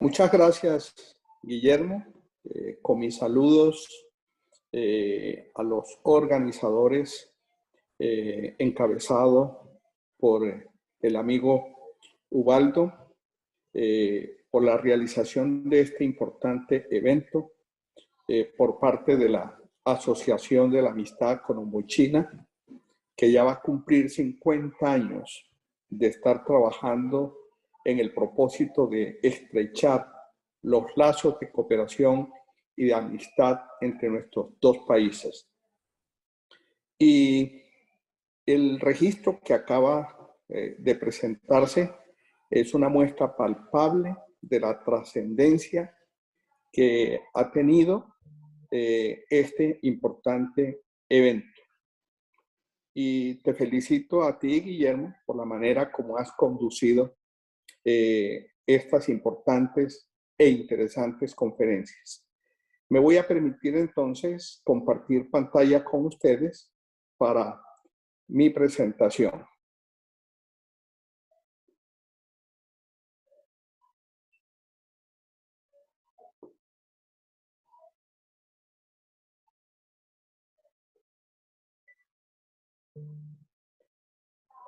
Muchas gracias, Guillermo. Con mis saludos a los organizadores encabezado por el amigo Ubaldo, por la realización de este importante evento por parte de la Asociación de la Amistad Colombo-China, que ya va a cumplir 50 años de estar trabajando en el propósito de estrechar los lazos de cooperación y de amistad entre nuestros dos países. Y el registro que acaba de presentarse es una muestra palpable de la trascendencia que ha tenido este importante evento. Y te felicito a ti, Guillermo, por la manera como has conducido estas importantes e interesantes conferencias. Me voy a permitir entonces compartir pantalla con ustedes para mi presentación.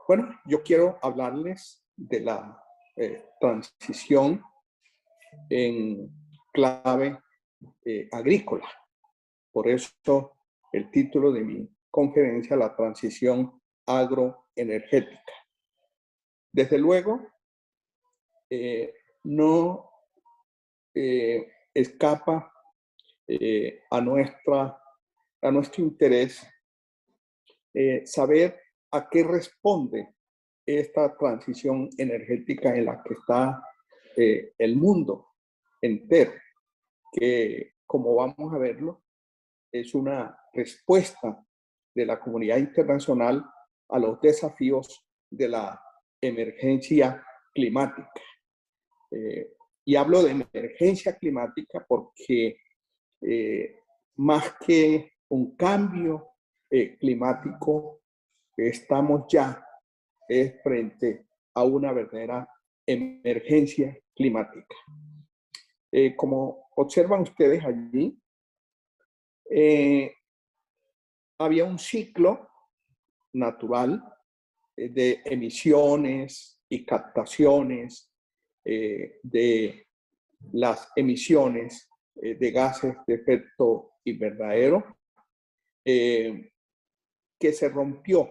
Bueno, yo quiero hablarles de la transición en clave agrícola. Por eso el título de mi conferencia, la transición agroenergética. Desde luego, no escapa a nuestro interés saber a qué responde esta transición energética en la que está el mundo entero, que, como vamos a verlo, es una respuesta de la comunidad internacional a los desafíos de la emergencia climática. Y hablo de emergencia climática porque más que un cambio climático, estamos ya frente a una verdadera emergencia climática. Como observan ustedes allí, había un ciclo natural de emisiones y captaciones de las emisiones de gases de efecto invernadero que se rompió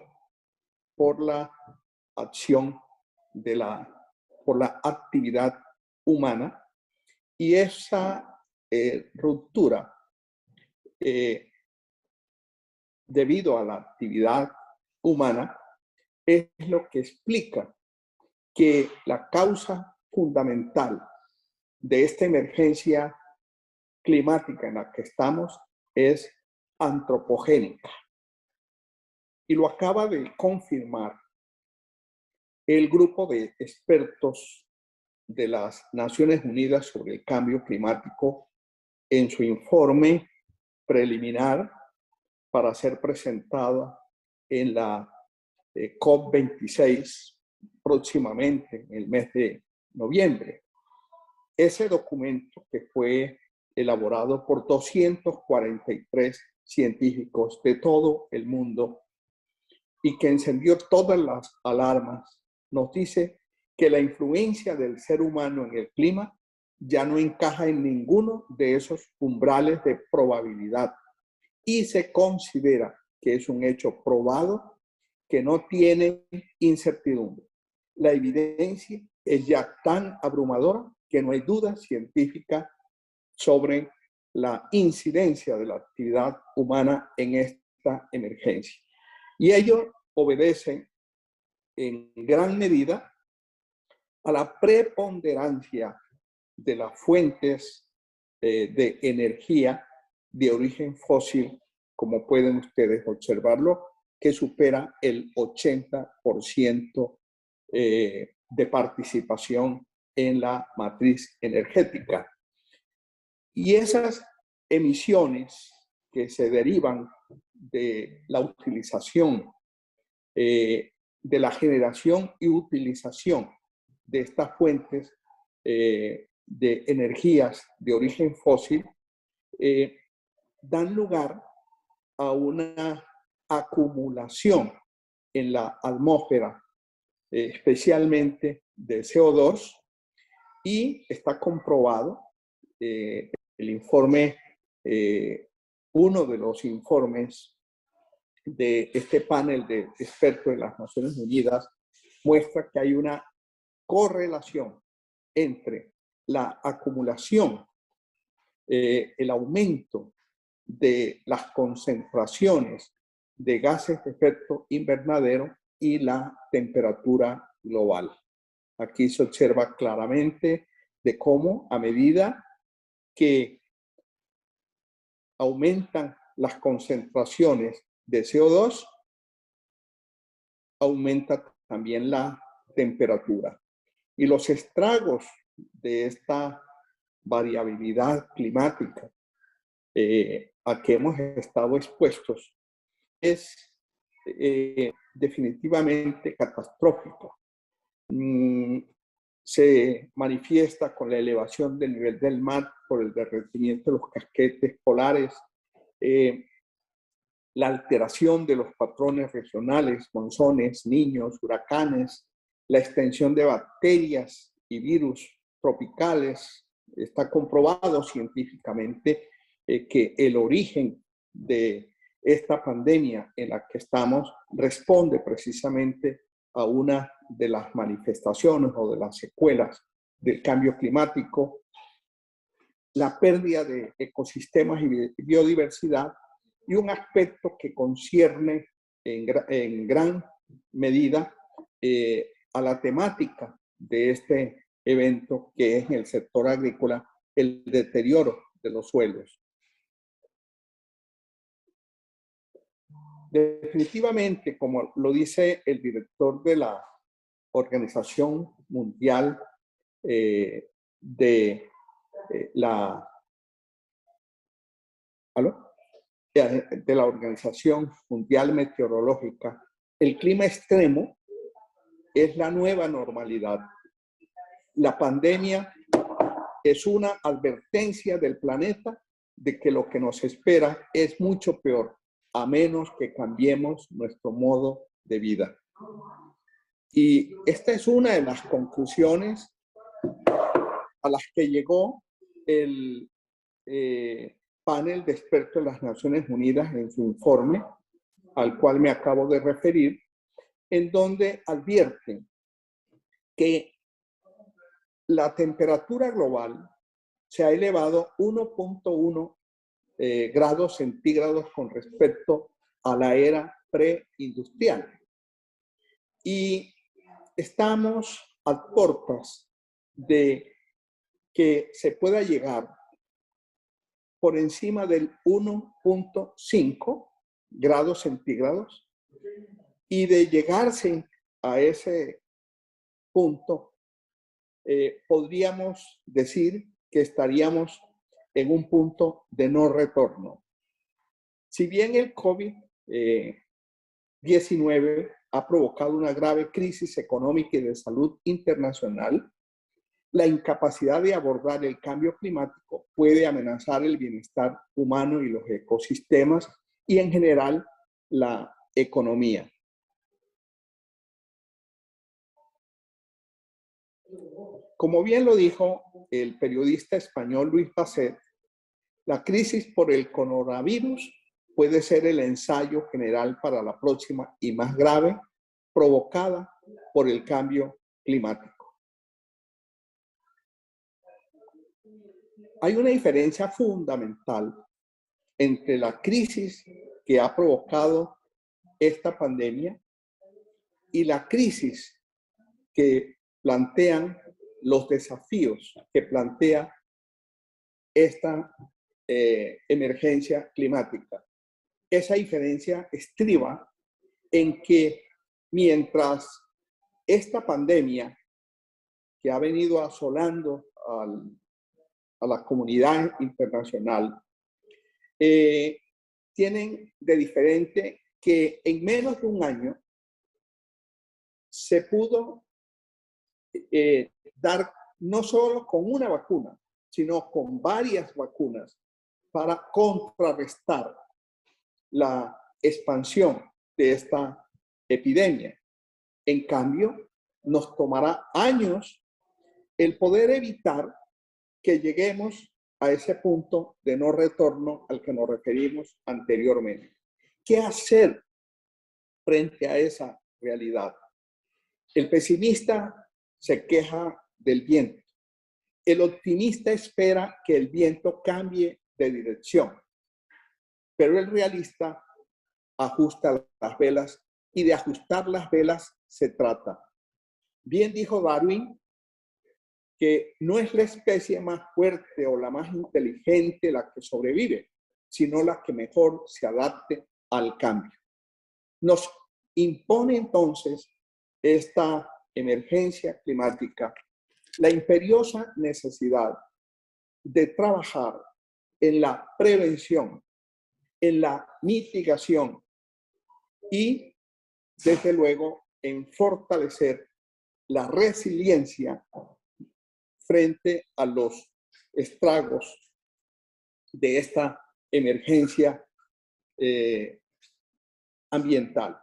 por la acción por la actividad humana, y esa ruptura debido a la actividad humana es lo que explica que la causa fundamental de esta emergencia climática en la que estamos es antropogénica. Y lo acaba de confirmar el grupo de expertos de las Naciones Unidas sobre el Cambio Climático en su informe preliminar para ser presentado en la COP26 próximamente, en el mes de noviembre. Ese documento, que fue elaborado por 243 científicos de todo el mundo y que encendió todas las alarmas, nos dice que la influencia del ser humano en el clima ya no encaja en ninguno de esos umbrales de probabilidad y se considera que es un hecho probado que no tiene incertidumbre. La evidencia es ya tan abrumadora que no hay duda científica sobre la incidencia de la actividad humana en esta emergencia. Y ello obedece en gran medida a la preponderancia de las fuentes de energía de origen fósil, como pueden ustedes observarlo, que supera el 80% de participación en la matriz energética. Y esas emisiones que se derivan de la utilización, de la generación y utilización de estas fuentes de energías de origen fósil dan lugar a una acumulación en la atmósfera, especialmente de CO2, y está comprobado, el informe, uno de los informes de este panel de expertos de las Naciones Unidas muestra que hay una correlación entre la acumulación, el aumento de las concentraciones de gases de efecto invernadero y la temperatura global. Aquí se observa claramente de cómo a medida que aumentan las concentraciones de CO2, aumenta también la temperatura. Y los estragos de esta variabilidad climática a que hemos estado expuestos es definitivamente catastrófico. Se manifiesta con la elevación del nivel del mar por el derretimiento de los casquetes polares, la alteración de los patrones regionales, monzones, niños, huracanes, la extensión de bacterias y virus tropicales. Está comprobado científicamente que el origen de esta pandemia en la que estamos responde precisamente a una de las manifestaciones o de las secuelas del cambio climático, la pérdida de ecosistemas y biodiversidad, y un aspecto que concierne en gran medida a la temática de este evento, que es en el sector agrícola, el deterioro de los suelos. Definitivamente, como lo dice el director de la Organización Mundial de la Organización Mundial Meteorológica, el clima extremo es la nueva normalidad. La pandemia es una advertencia del planeta de que lo que nos espera es mucho peor, a menos que cambiemos nuestro modo de vida. Y esta es una de las conclusiones a las que llegó el panel de expertos de las Naciones Unidas en su informe, al cual me acabo de referir, en donde advierten que la temperatura global se ha elevado 1.1 grados centígrados con respecto a la era preindustrial. Y estamos a puertas de que se pueda llegar por encima del 1.5 grados centígrados, y de llegarse a ese punto, podríamos decir que estaríamos en un punto de no retorno. Si bien el COVID-19 ha provocado una grave crisis económica y de salud internacional, la incapacidad de abordar el cambio climático puede amenazar el bienestar humano y los ecosistemas y en general la economía. Como bien lo dijo el periodista español Luis Passet, la crisis por el coronavirus puede ser el ensayo general para la próxima y más grave, provocada por el cambio climático. Hay una diferencia fundamental entre la crisis que ha provocado esta pandemia y la crisis que plantean los desafíos que plantea esta emergencia climática. Esa diferencia estriba en que mientras esta pandemia que ha venido asolando a la comunidad internacional, tienen de diferente que en menos de un año se pudo dar no solo con una vacuna, sino con varias vacunas para contrarrestar la expansión de esta epidemia. En cambio, nos tomará años el poder evitar que lleguemos a ese punto de no retorno al que nos referimos anteriormente. ¿Qué hacer frente a esa realidad? El pesimista se queja del viento. El optimista espera que el viento cambie de dirección, pero el realista ajusta las velas y de ajustar las velas se trata. Bien dijo Darwin que no es la especie más fuerte o la más inteligente la que sobrevive, sino la que mejor se adapte al cambio. Nos impone entonces esta emergencia climática la imperiosa necesidad de trabajar en la prevención, en la mitigación y, desde luego, en fortalecer la resiliencia frente a los estragos de esta emergencia ambiental.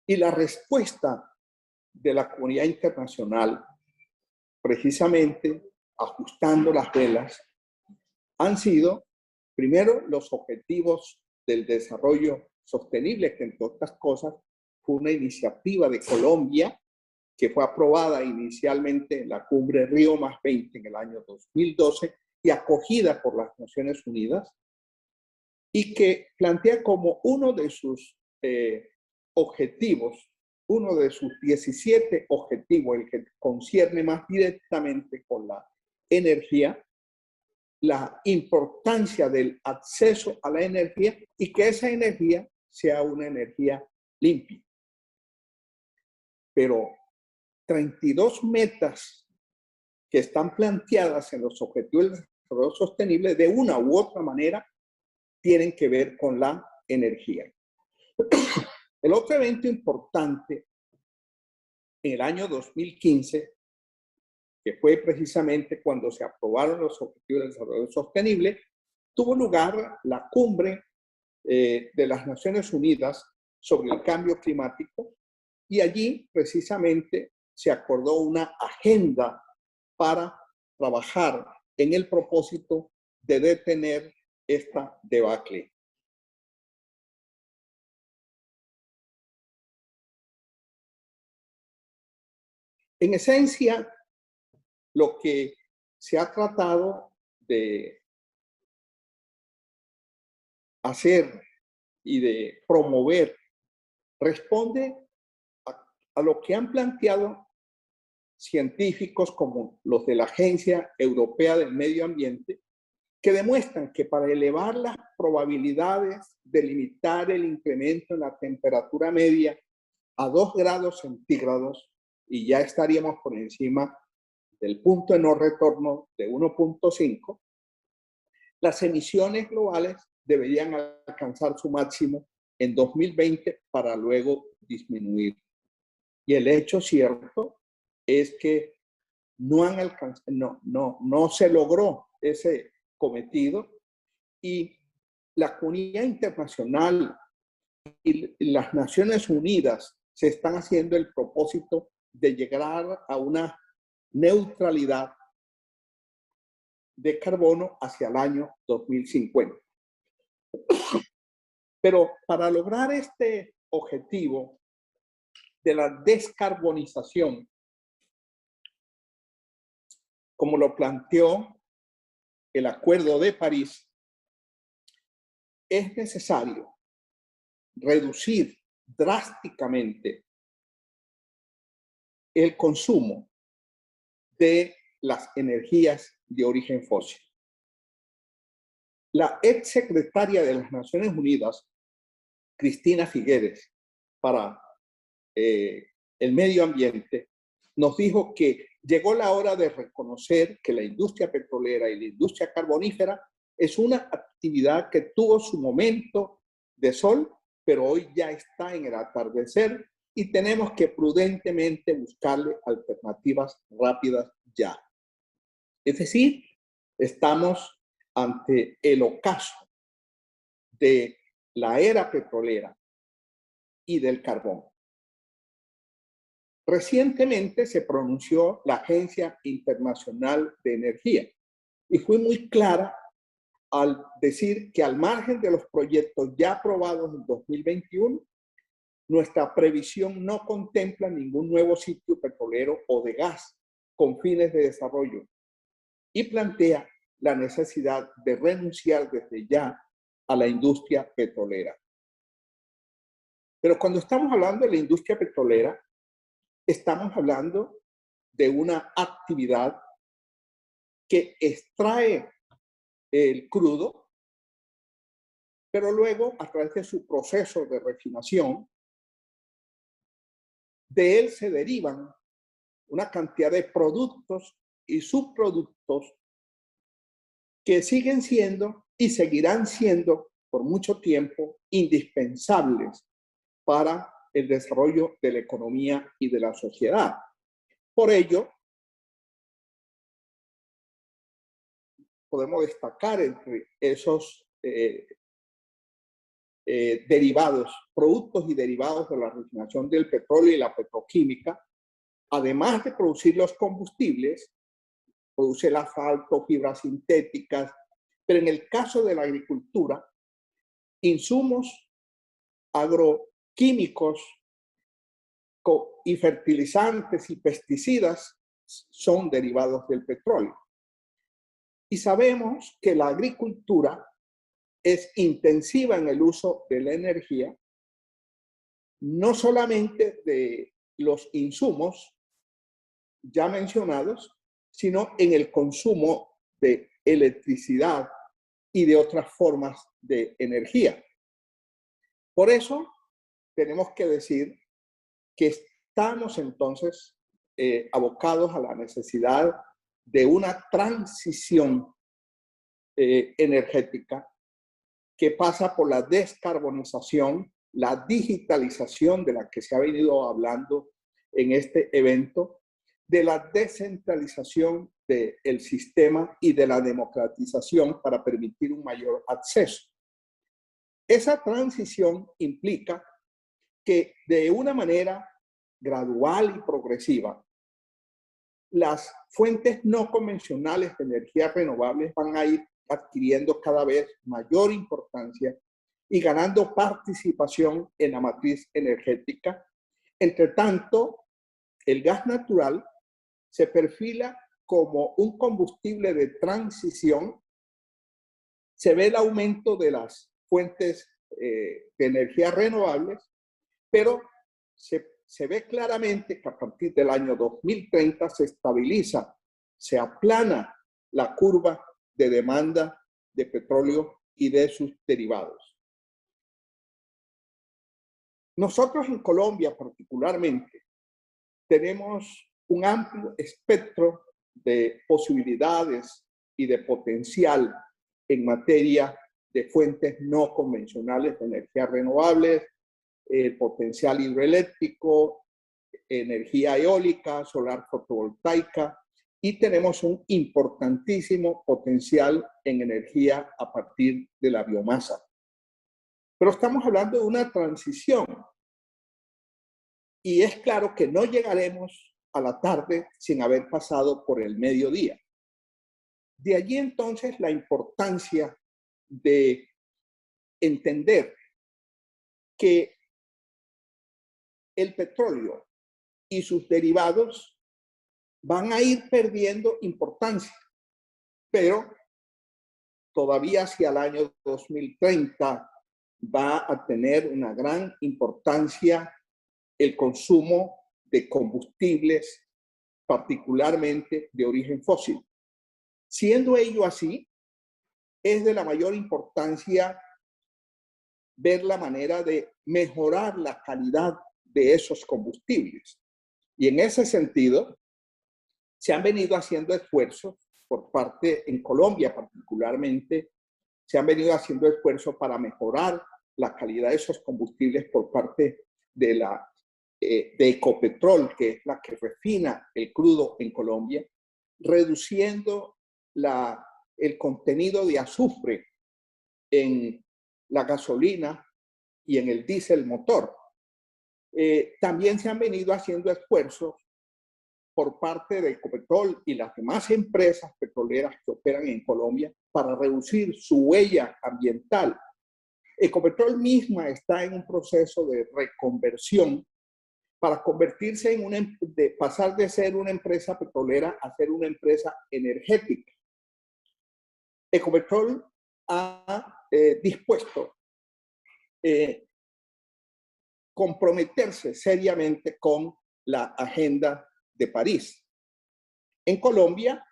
Y la respuesta de la comunidad internacional, precisamente ajustando las velas, han sido, primero, los objetivos del desarrollo sostenible, que entre otras cosas fue una iniciativa de Colombia que fue aprobada inicialmente en la cumbre Río +20 en el año 2012 y acogida por las Naciones Unidas, y que plantea como uno de sus objetivos, uno de sus 17 objetivos, el que concierne más directamente con la energía, la importancia del acceso a la energía y que esa energía sea una energía limpia. Pero 32 metas que están planteadas en los objetivos del desarrollo sostenible, de una u otra manera, tienen que ver con la energía. El otro evento importante en el año 2015, que fue precisamente cuando se aprobaron los objetivos del desarrollo sostenible, tuvo lugar la cumbre de las Naciones Unidas sobre el cambio climático, y allí precisamente se acordó una agenda para trabajar en el propósito de detener esta debacle. En esencia, lo que se ha tratado de hacer y de promover responde a lo que han planteado científicos como los de la Agencia Europea del Medio Ambiente, que demuestran que para elevar las probabilidades de limitar el incremento en la temperatura media a 2 grados centígrados, y ya estaríamos por encima del punto de no retorno de 1.5, las emisiones globales deberían alcanzar su máximo en 2020 para luego disminuir. Y el hecho cierto es que no se logró ese cometido, y la comunidad internacional y las Naciones Unidas se están haciendo el propósito de llegar a una neutralidad de carbono hacia el año 2050. Pero para lograr este objetivo de la descarbonización, como lo planteó el Acuerdo de París, es necesario reducir drásticamente el consumo de las energías de origen fósil. La exsecretaria de las Naciones Unidas, Cristina Figueres, para el medio ambiente, nos dijo que llegó la hora de reconocer que la industria petrolera y la industria carbonífera es una actividad que tuvo su momento de sol, pero hoy ya está en el atardecer y tenemos que prudentemente buscarle alternativas rápidas ya. Es decir, estamos ante el ocaso de la era petrolera y del carbón. Recientemente se pronunció la Agencia Internacional de Energía y fue muy clara al decir que al margen de los proyectos ya aprobados en 2021, nuestra previsión no contempla ningún nuevo sitio petrolero o de gas con fines de desarrollo y plantea la necesidad de renunciar desde ya a la industria petrolera. Pero cuando estamos hablando de la industria petrolera, estamos hablando de una actividad que extrae el crudo, pero luego, a través de su proceso de refinación, de él se derivan una cantidad de productos y subproductos que siguen siendo y seguirán siendo por mucho tiempo indispensables para el desarrollo de la economía y de la sociedad. Por ello, podemos destacar entre esos derivados, productos y derivados de la refinación del petróleo y la petroquímica, además de producir los combustibles, produce el asfalto, fibras sintéticas, pero en el caso de la agricultura, insumos agroquímicos y fertilizantes y pesticidas son derivados del petróleo. Y sabemos que la agricultura es intensiva en el uso de la energía, no solamente de los insumos ya mencionados, sino en el consumo de electricidad y de otras formas de energía. Por eso tenemos que decir que estamos entonces abocados a la necesidad de una transición energética que pasa por la descarbonización, la digitalización de la que se ha venido hablando en este evento, de la descentralización del sistema y de la democratización para permitir un mayor acceso. Esa transición implica que de una manera gradual y progresiva, las fuentes no convencionales de energía renovables van a ir adquiriendo cada vez mayor importancia y ganando participación en la matriz energética. Entre tanto, el gas natural se perfila como un combustible de transición. Se ve el aumento de las fuentes de energía renovables, pero se ve claramente que a partir del año 2030 se estabiliza, se aplana la curva de demanda de petróleo y de sus derivados. Nosotros en Colombia particularmente tenemos un amplio espectro de posibilidades y de potencial en materia de fuentes no convencionales de energías renovables, el potencial hidroeléctrico, energía eólica, solar fotovoltaica, y tenemos un importantísimo potencial en energía a partir de la biomasa. Pero estamos hablando de una transición y es claro que no llegaremos a la tarde sin haber pasado por el mediodía. De allí entonces la importancia de entender que el petróleo y sus derivados van a ir perdiendo importancia, pero todavía hacia el año 2030 va a tener una gran importancia el consumo de combustibles, particularmente de origen fósil. Siendo ello así, es de la mayor importancia ver la manera de mejorar la calidad de esos combustibles. Y en ese sentido, se han venido haciendo esfuerzos por parte, en Colombia particularmente, se han venido haciendo esfuerzos para mejorar la calidad de esos combustibles por parte de Ecopetrol, que es la que refina el crudo en Colombia. reduciendo el contenido de azufre en la gasolina y en el diésel motor. También se han venido haciendo esfuerzos por parte de Ecopetrol y las demás empresas petroleras que operan en Colombia para reducir su huella ambiental. Ecopetrol misma está en un proceso de reconversión para convertirse en pasar de ser una empresa petrolera a ser una empresa energética. Ecopetrol ha dispuesto comprometerse seriamente con la agenda de París. En Colombia,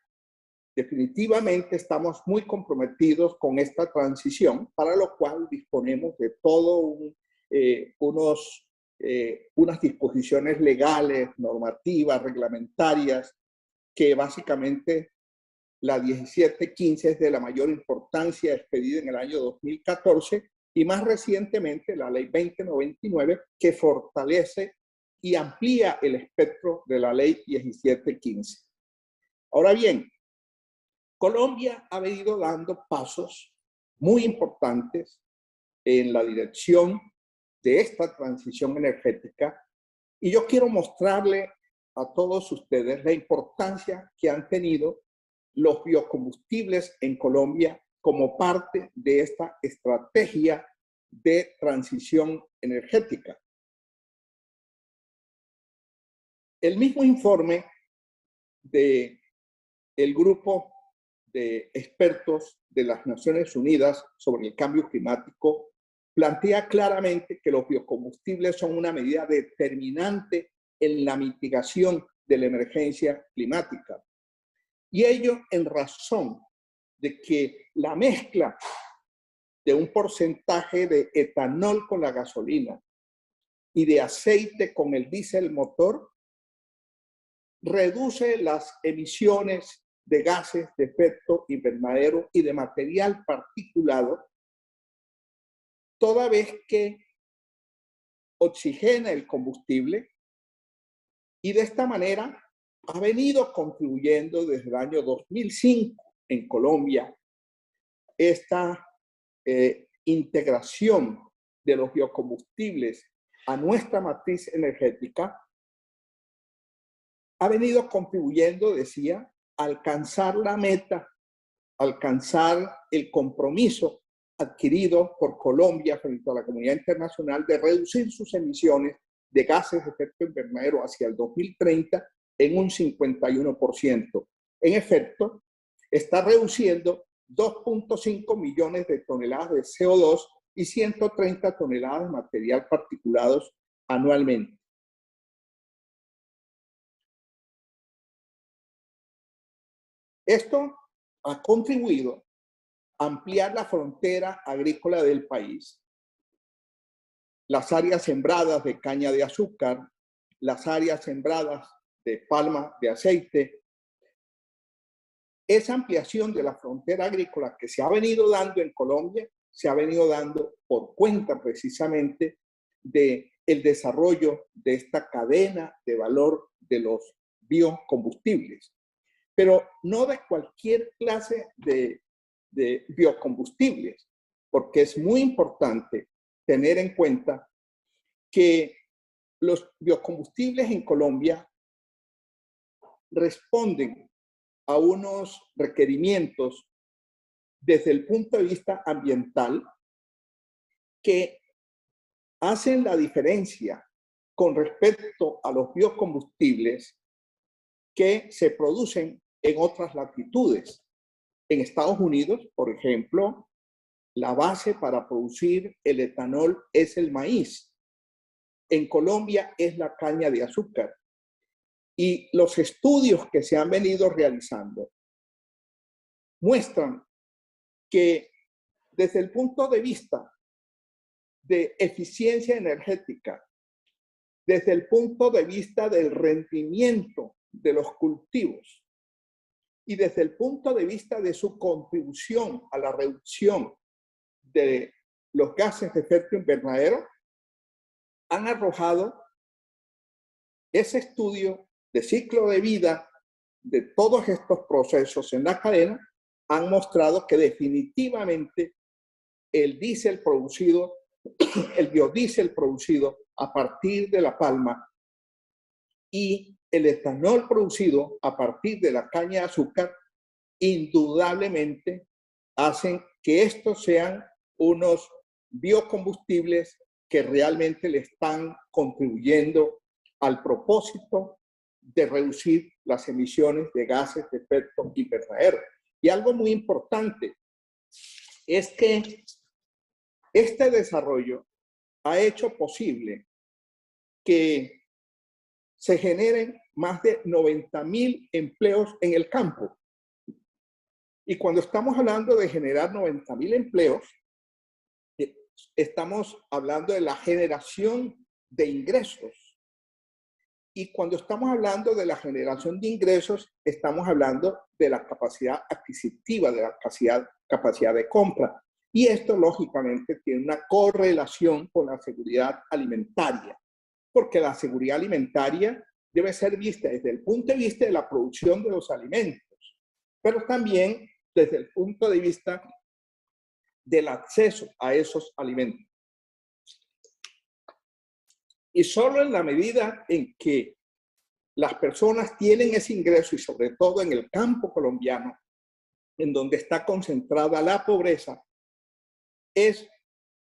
definitivamente estamos muy comprometidos con esta transición, para lo cual disponemos de unas disposiciones legales, normativas, reglamentarias, que básicamente la 1715 es de la mayor importancia, expedida en el año 2014, y más recientemente la ley 2099, que fortalece y amplía el espectro de la ley 1715. Ahora bien, Colombia ha venido dando pasos muy importantes en la dirección de esta transición energética, y yo quiero mostrarle a todos ustedes la importancia que han tenido los biocombustibles en Colombia como parte de esta estrategia de transición energética. El mismo informe del grupo de expertos de las Naciones Unidas sobre el cambio climático plantea claramente que los biocombustibles son una medida determinante en la mitigación de la emergencia climática. Y ello en razón de que la mezcla de un porcentaje de etanol con la gasolina y de aceite con el diésel motor reduce las emisiones de gases de efecto invernadero y de material particulado, toda vez que oxigena el combustible, y de esta manera ha venido contribuyendo desde el año 2005 en Colombia esta integración de los biocombustibles a nuestra matriz energética. Ha venido contribuyendo, decía, a alcanzar la meta, alcanzar el compromiso adquirido por Colombia frente a la comunidad internacional de reducir sus emisiones de gases de efecto invernadero hacia el 2030 en un 51%. En efecto, está reduciendo 2.5 millones de toneladas de CO2 y 130 toneladas de material particulados anualmente. Esto ha contribuido a ampliar la frontera agrícola del país, las áreas sembradas de caña de azúcar, las áreas sembradas de palma de aceite. Esa ampliación de la frontera agrícola que se ha venido dando en Colombia se ha venido dando por cuenta precisamente del desarrollo de esta cadena de valor de los biocombustibles, pero no de cualquier clase de biocombustibles, porque es muy importante tener en cuenta que los biocombustibles en Colombia responden a unos requerimientos desde el punto de vista ambiental que hacen la diferencia con respecto a los biocombustibles que se producen en otras latitudes. En Estados Unidos, por ejemplo, la base para producir el etanol es el maíz. En Colombia es la caña de azúcar. Y los estudios que se han venido realizando muestran que desde el punto de vista de eficiencia energética, desde el punto de vista del rendimiento de los cultivos y desde el punto de vista de su contribución a la reducción de los gases de efecto invernadero, han arrojado ese estudio de ciclo de vida de todos estos procesos en la cadena han mostrado que definitivamente el diésel producido, el biodiesel producido a partir de la palma y el etanol producido a partir de la caña de azúcar, indudablemente hacen que estos sean unos biocombustibles que realmente le están contribuyendo al propósito de reducir las emisiones de gases de efecto invernadero. Y algo muy importante es que este desarrollo ha hecho posible que se generen más de 90.000 empleos en el campo. Y cuando estamos hablando de generar 90.000 empleos, estamos hablando de la generación de ingresos. Y cuando estamos hablando de la generación de ingresos, estamos hablando de la capacidad adquisitiva, de la capacidad de compra. Y esto, lógicamente, tiene una correlación con la seguridad alimentaria, porque la seguridad alimentaria debe ser vista desde el punto de vista de la producción de los alimentos, pero también desde el punto de vista del acceso a esos alimentos. Y solo en la medida en que las personas tienen ese ingreso, y sobre todo en el campo colombiano, en donde está concentrada la pobreza, es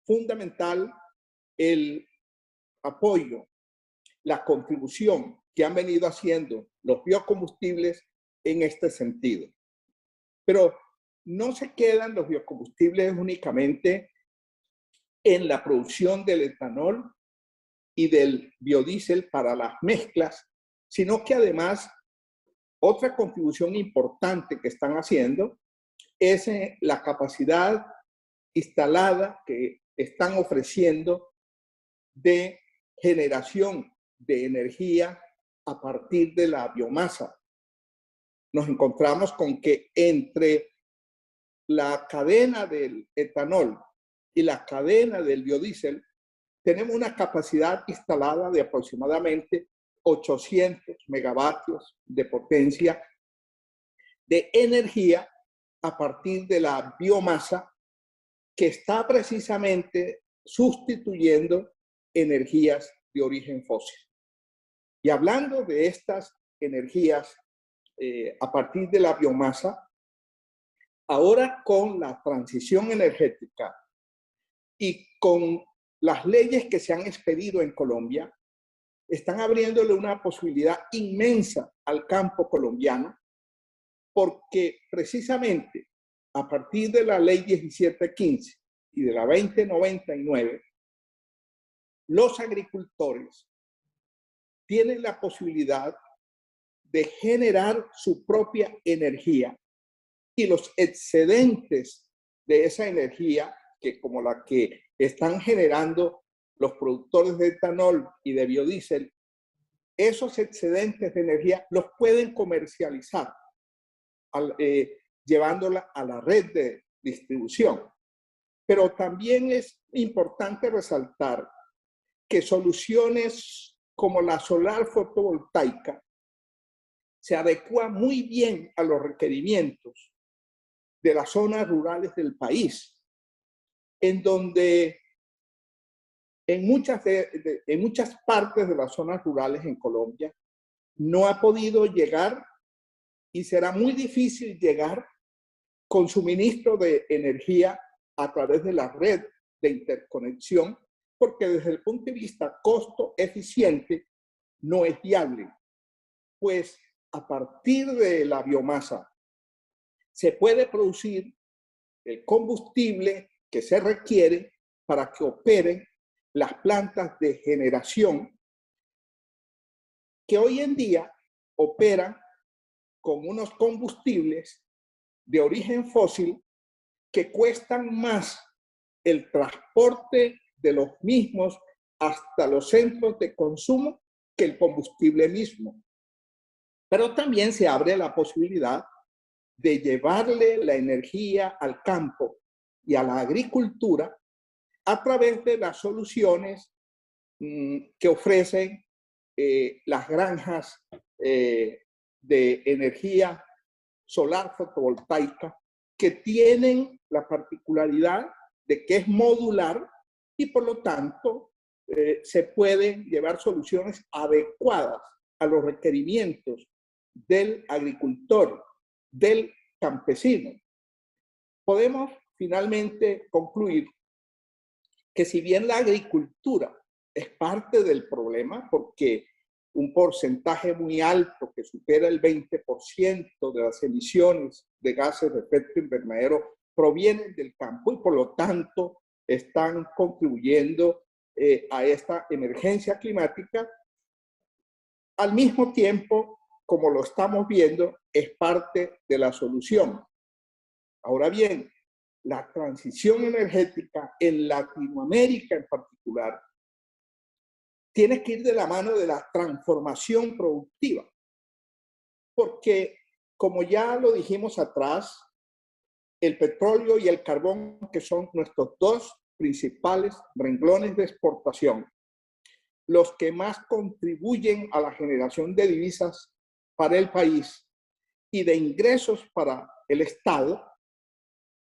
fundamental el apoyo, la contribución que han venido haciendo los biocombustibles en este sentido. Pero no se quedan los biocombustibles únicamente en la producción del etanol y del biodiesel para las mezclas, sino que además otra contribución importante que están haciendo es la capacidad instalada que están ofreciendo de generación de energía a partir de la biomasa. Nos encontramos con que entre la cadena del etanol y la cadena del biodiesel tenemos una capacidad instalada de aproximadamente 800 megavatios de potencia de energía a partir de la biomasa que está precisamente sustituyendo energías de origen fósil. Y hablando de estas energías a partir de la biomasa, ahora con la transición energética y con las leyes que se han expedido en Colombia, están abriéndole una posibilidad inmensa al campo colombiano, porque precisamente a partir de la ley 1715 y de la 2099, los agricultores tienen la posibilidad de generar su propia energía y los excedentes de esa energía, que como la que están generando los productores de etanol y de biodiesel, esos excedentes de energía los pueden comercializar, llevándola a la red de distribución. Pero también es importante resaltar que soluciones como la solar fotovoltaica se adecúan muy bien a los requerimientos de las zonas rurales del país, en donde en muchas partes de las zonas rurales en Colombia no ha podido llegar y será muy difícil llegar con suministro de energía a través de la red de interconexión, porque desde el punto de vista costo eficiente no es viable, pues a partir de la biomasa se puede producir el combustible que se requiere para que operen las plantas de generación que hoy en día operan con unos combustibles de origen fósil que cuestan más el transporte de los mismos hasta los centros de consumo que el combustible mismo. Pero también se abre la posibilidad de llevarle la energía al campo y a la agricultura a través de las soluciones que ofrecen las granjas de energía solar fotovoltaica que tienen la particularidad de que es modular y por lo tanto se pueden llevar soluciones adecuadas a los requerimientos del agricultor, del campesino. Podemos finalmente concluir que si bien la agricultura es parte del problema, porque un porcentaje muy alto que supera el 20% de las emisiones de gases de efecto invernadero provienen del campo y por lo tanto están contribuyendo a esta emergencia climática. Al mismo tiempo, como lo estamos viendo, es parte de la solución. Ahora bien, la transición energética en Latinoamérica en particular tiene que ir de la mano de la transformación productiva, porque como ya lo dijimos atrás, el petróleo y el carbón, que son nuestros dos principales renglones de exportación, los que más contribuyen a la generación de divisas para el país y de ingresos para el Estado,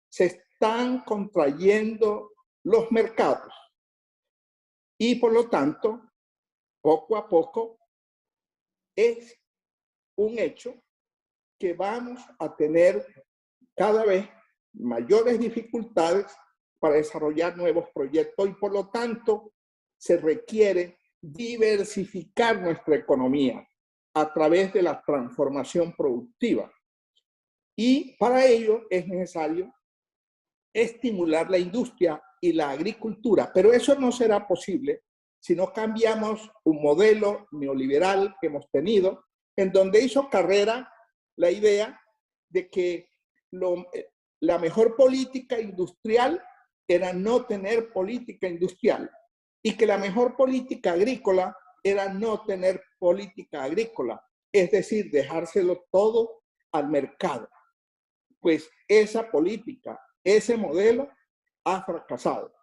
se están contrayendo los mercados y por lo tanto, poco a poco, es un hecho que vamos a tener cada vez mayores dificultades para desarrollar nuevos proyectos y por lo tanto se requiere diversificar nuestra economía a través de la transformación productiva. Y para ello es necesario estimular la industria y la agricultura, pero eso no será posible si no cambiamos un modelo neoliberal que hemos tenido, en donde hizo carrera la idea de que la mejor política industrial era no tener política industrial y que la mejor política agrícola era no tener política agrícola, es decir, dejárselo todo al mercado. Pues esa política, ese modelo ha fracasado.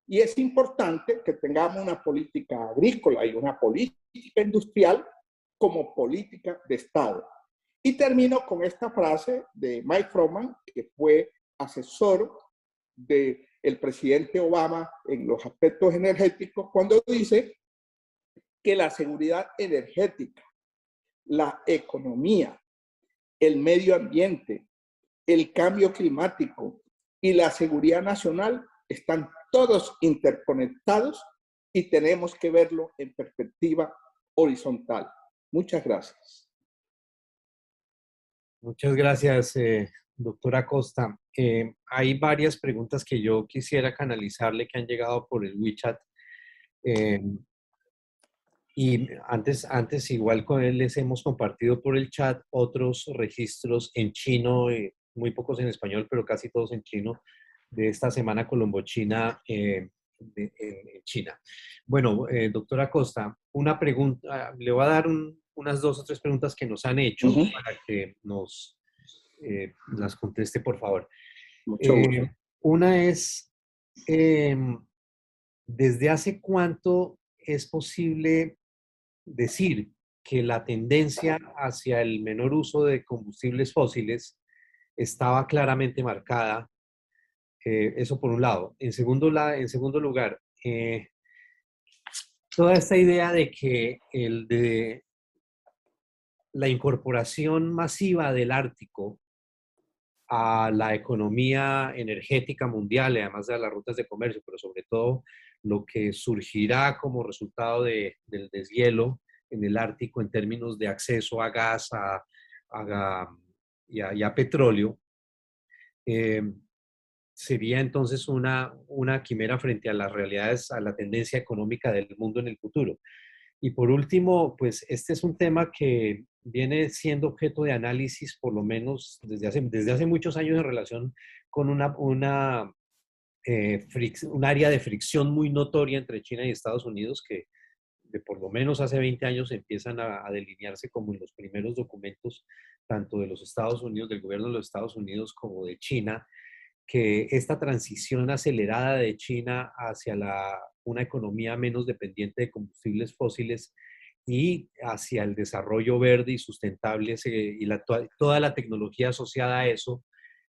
Y es importante que tengamos una política agrícola y una política industrial como política de Estado. Y termino con esta frase de Mike Froman, que fue asesor del presidente Obama en los aspectos energéticos, cuando dice que la seguridad energética, la economía, el medio ambiente, el cambio climático y la seguridad nacional están todos interconectados y tenemos que verlo en perspectiva horizontal. Muchas gracias. Muchas gracias, doctora Costa. Hay varias preguntas que yo quisiera canalizarle que han llegado por el WeChat. Y antes, igual con él, les hemos compartido por el chat otros registros en chino, muy pocos en español, pero casi todos en chino, de esta semana Colombo-China en China. Bueno, doctora Costa, una pregunta, le voy a dar unas 2 o 3 preguntas que nos han hecho para que nos las conteste, por favor. Mucho gusto. Una es, ¿desde hace cuánto es posible decir que la tendencia hacia el menor uso de combustibles fósiles estaba claramente marcada? Eso por un lado. En segundo lugar, toda esta idea de que de la incorporación masiva del Ártico a la economía energética mundial, y además de las rutas de comercio, pero sobre todo lo que surgirá como resultado del deshielo en el Ártico en términos de acceso a gas y a petróleo, sería entonces una quimera frente a las realidades, a la tendencia económica del mundo en el futuro. Y por último, pues este es un tema que viene siendo objeto de análisis por lo menos desde hace muchos años en relación con un área de fricción muy notoria entre China y Estados Unidos que de por lo menos hace 20 años empiezan a delinearse como en los primeros documentos tanto de los Estados Unidos, del gobierno de los Estados Unidos como de China, que esta transición acelerada de China hacia una economía menos dependiente de combustibles fósiles y hacia el desarrollo verde y sustentable toda la tecnología asociada a eso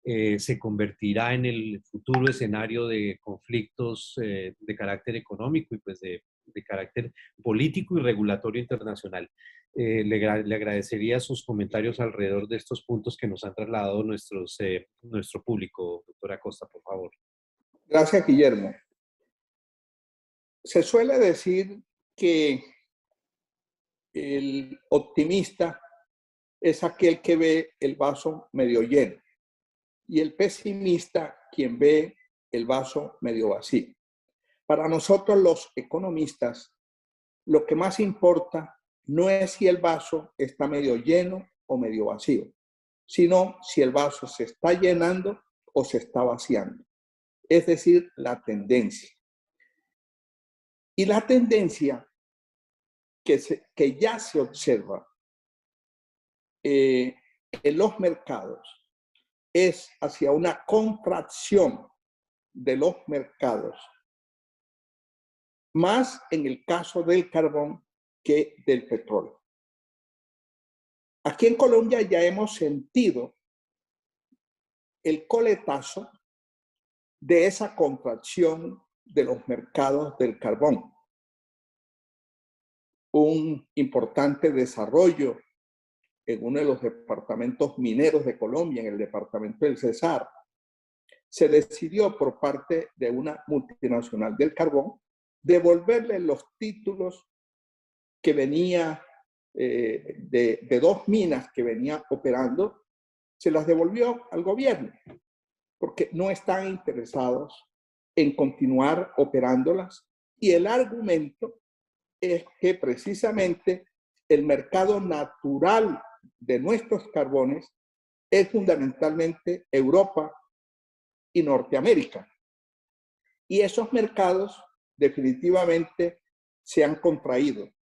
se convertirá en el futuro escenario de conflictos de carácter económico y pues de carácter político y regulatorio internacional. Le agradecería sus comentarios alrededor de estos puntos que nos han trasladado nuestro público. Doctora Costa, por favor. Gracias, Guillermo. Se suele decir que el optimista es aquel que ve el vaso medio lleno y el pesimista quien ve el vaso medio vacío. Para nosotros los economistas, lo que más importa no es si el vaso está medio lleno o medio vacío, sino si el vaso se está llenando o se está vaciando. Es decir, la tendencia. Y la tendencia que ya se observa en los mercados es hacia una contracción de los mercados, más en el caso del carbón que del petróleo. Aquí en Colombia ya hemos sentido el coletazo de esa contracción de los mercados del carbón. Un importante desarrollo en uno de los departamentos mineros de Colombia, en el departamento del Cesar, se decidió por parte de una multinacional del carbón devolverle los títulos que venía de dos minas que venía operando, se las devolvió al gobierno, porque no están interesados en continuar operándolas. Y el argumento es que precisamente el mercado natural de nuestros carbones es fundamentalmente Europa y Norteamérica. Y esos mercados definitivamente se han contraído.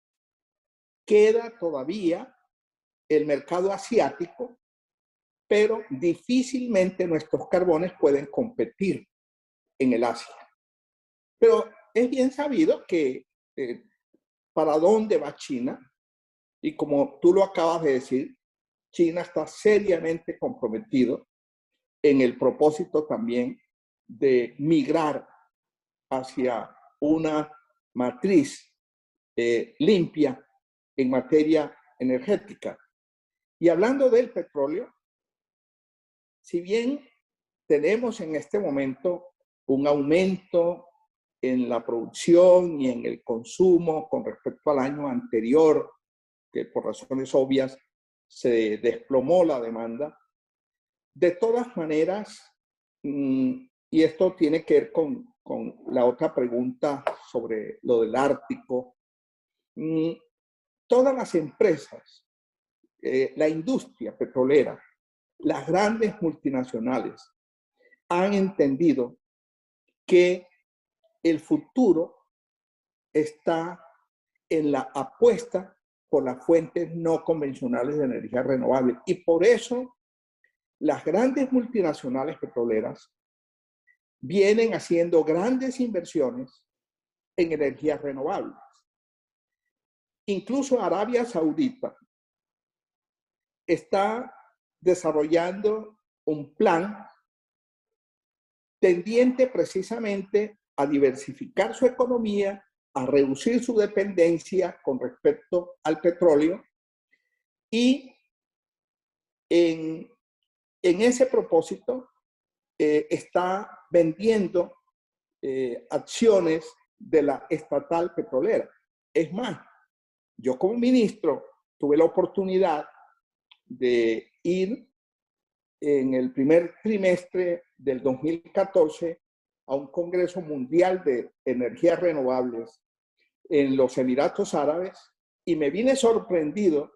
Queda todavía el mercado asiático, pero difícilmente nuestros carbones pueden competir en el Asia. Pero es bien sabido que para dónde va China, y como tú lo acabas de decir, China está seriamente comprometido en el propósito también de migrar hacia una matriz limpia en materia energética. Y hablando del petróleo, si bien tenemos en este momento un aumento en la producción y en el consumo con respecto al año anterior, que por razones obvias se desplomó la demanda, de todas maneras, y esto tiene que ver con la otra pregunta sobre lo del Ártico, todas las empresas, la industria petrolera, las grandes multinacionales han entendido que el futuro está en la apuesta por las fuentes no convencionales de energía renovable. Y por eso las grandes multinacionales petroleras vienen haciendo grandes inversiones en energías renovables. Incluso Arabia Saudita está desarrollando un plan tendiente precisamente a diversificar su economía, a reducir su dependencia con respecto al petróleo y en ese propósito está vendiendo acciones de la estatal petrolera. Es más, yo como ministro tuve la oportunidad de ir en el primer trimestre del 2014 a un Congreso Mundial de Energías Renovables en los Emiratos Árabes y me vine sorprendido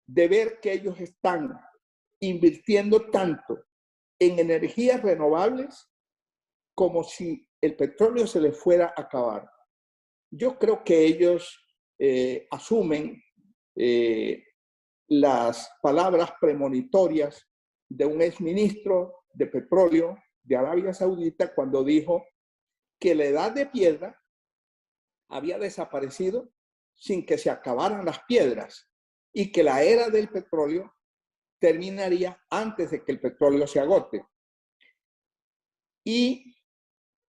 de ver que ellos están invirtiendo tanto en energías renovables como si el petróleo se les fuera a acabar. Yo creo que ellos asumen las palabras premonitorias de un exministro de petróleo de Arabia Saudita cuando dijo que la edad de piedra había desaparecido sin que se acabaran las piedras y que la era del petróleo terminaría antes de que el petróleo se agote. Y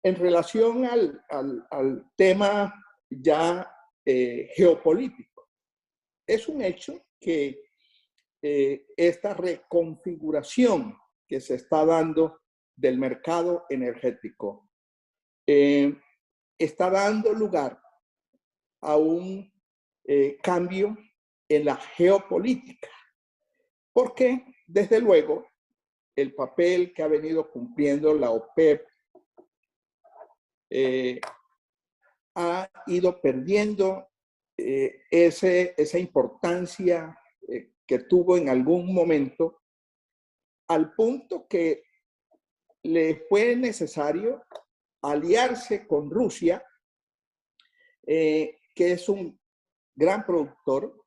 en relación al tema ya geopolítico, es un hecho que esta reconfiguración que se está dando del mercado energético está dando lugar a un cambio en la geopolítica, porque desde luego el papel que ha venido cumpliendo la OPEP ha ido perdiendo esa importancia que tuvo en algún momento, al punto que le fue necesario aliarse con Rusia, que es un gran productor,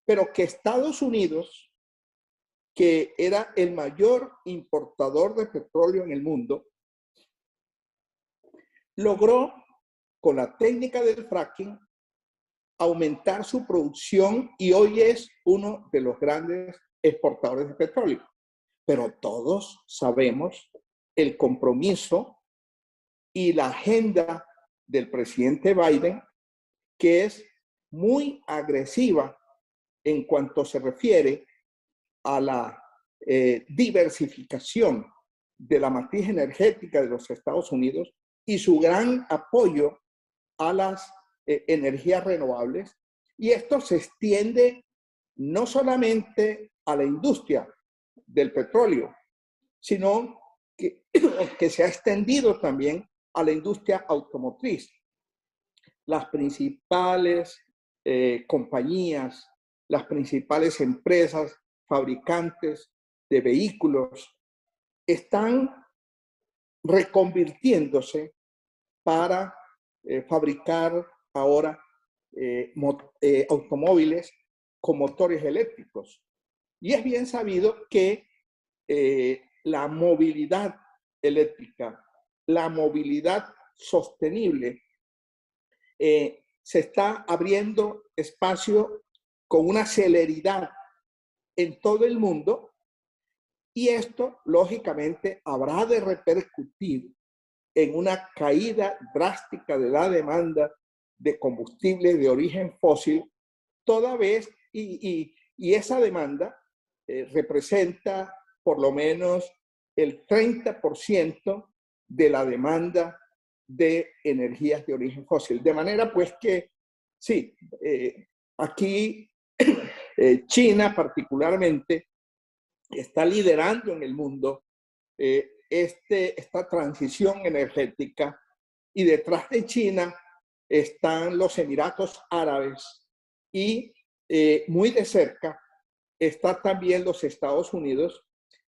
pero que Estados Unidos, que era el mayor importador de petróleo en el mundo, logró, con la técnica del fracking, aumentar su producción y hoy es uno de los grandes exportadores de petróleo. Pero todos sabemos el compromiso y la agenda del presidente Biden, que es muy agresiva en cuanto se refiere a la diversificación de la matriz energética de los Estados Unidos y su gran apoyo a las energías renovables. Y esto se extiende no solamente a la industria del petróleo, sino que se ha extendido también a la industria automotriz. Las principales compañías, las principales empresas fabricantes de vehículos están reconvirtiéndose para fabricar ahora automóviles con motores eléctricos. Y es bien sabido que la movilidad eléctrica, la movilidad sostenible, se está abriendo espacio con una celeridad en todo el mundo y esto, lógicamente, habrá de repercutir en una caída drástica de la demanda de combustibles de origen fósil, toda vez y esa demanda representa por lo menos el 30% de la demanda de energías de origen fósil. De manera pues que, sí, aquí China particularmente está liderando en el mundo esta transición energética y detrás de China están los Emiratos Árabes y muy de cerca está también los Estados Unidos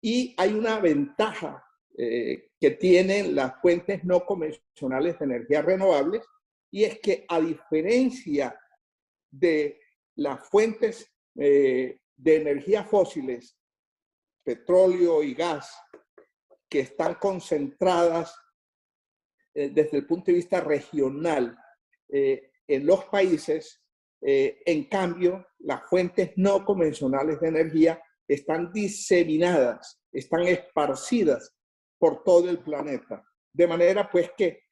y hay una ventaja que tienen las fuentes no convencionales de energías renovables y es que a diferencia de las fuentes de energías fósiles, petróleo y gas, que están concentradas desde el punto de vista regional en los países, en cambio, las fuentes no convencionales de energía están diseminadas, están esparcidas por todo el planeta. De manera pues que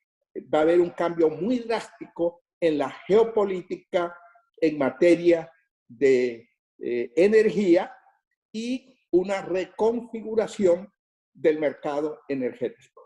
va a haber un cambio muy drástico en la geopolítica en materia de energía y una reconfiguración del mercado energético.